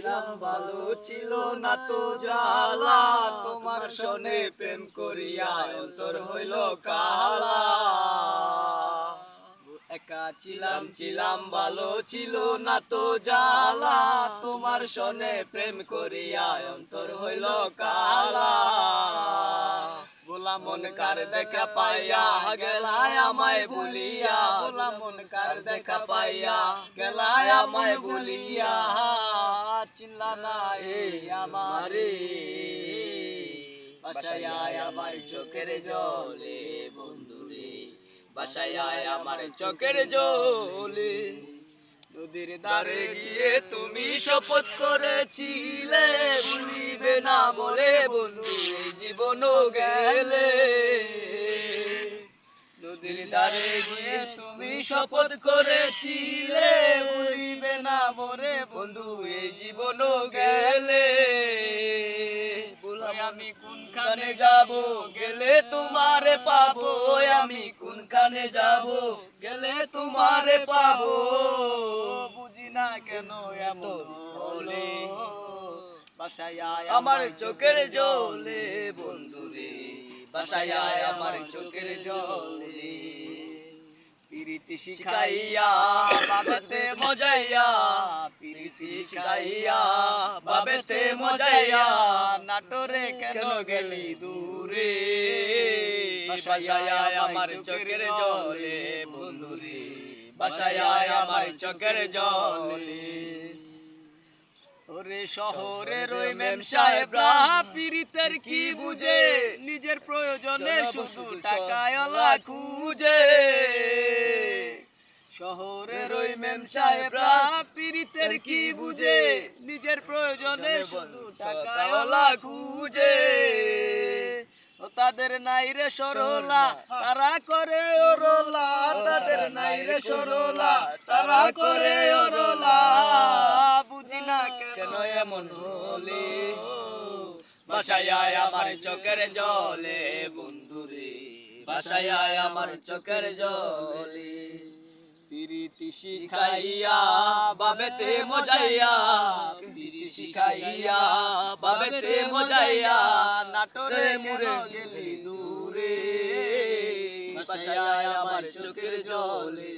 ছিলাম ভালো ছিল না তো জ্বালা, তোমার সনে প্রেম করিয়া অন্তর হইল কালা। একা ছিলাম ভালো ছিল না তো জ্বালা, তোমার সনে প্রেম করিয়া অন্তর হইল কালা। ভোলা মন কার দেখা পাইয়া গেলায় আমায় ভুলিয়া, ভোলা মন কার দেখা পাইয়া গেলায় আমায় ভুলিয়া। চিনলা না এই আমারে, বাসায় আয় আমার চোখের জলে বন্ধুরে, বাসায় আয় আমার চোখের জলে। নদীর ধারে গিয়ে তুমি শপথ করেছিলে, ভুলিবে না মোরে বন্ধু এই জীবনও গেলে। নদীর ধারে গিয়ে তুমি শপথ করেছিলে, ভুলিবে না মোরে বন্ধু এই জীবনও গেলে। আমি কোনখানে যাব গেলে তোমারে পাবো, আমি কোনখানে যাব গেলে তোমারে পাবো। বুঝি না কেন এমন হলো, বাসায় আয় আমার চোখের জলে বন্ধুরে, বাসায় আয় আমার চোখের জলে। প্রীতি শিখাইয়া বাবেতে মজাইয়া, প্রীতি শিখাইয়া বাবেতে মজাইয়া, নাটোরে কেন গেলি দূরে। বাসায় আয় আমার চোখের জলে বন্ধুরে, বাসায় আয় আমার চোখের জলে। ওরে শহরের ওই মেম সাহেবরা পীড়িতের কি বুঝে, নিজের প্রয়োজনে শুধু টাকায়লা খুঁজে। শহরের ওই মেম সাহেবরা পীড়িতের কি বুঝে, নিজের প্রয়োজনে শুধু টাকায়লা খুঁজে। তাদের নাই রে সরলা তারা করে ওরলা, তাদের নাই রে সরলা তারা করে ওরলা। বুঝি না কেন এমন হলে, বাসায় আয় আমার চোখের জলে বন্ধুরে, বাসায় আয় আমার চোখের জলে। প্রীতি শিখাইয়া বাবেতে মজাইয়া, প্রীতি শিখাইয়া বাবেতে মজাইয়া, নাটোরে মুরে গেলি দূরে। বাসায় আয় আমার চোখের জলে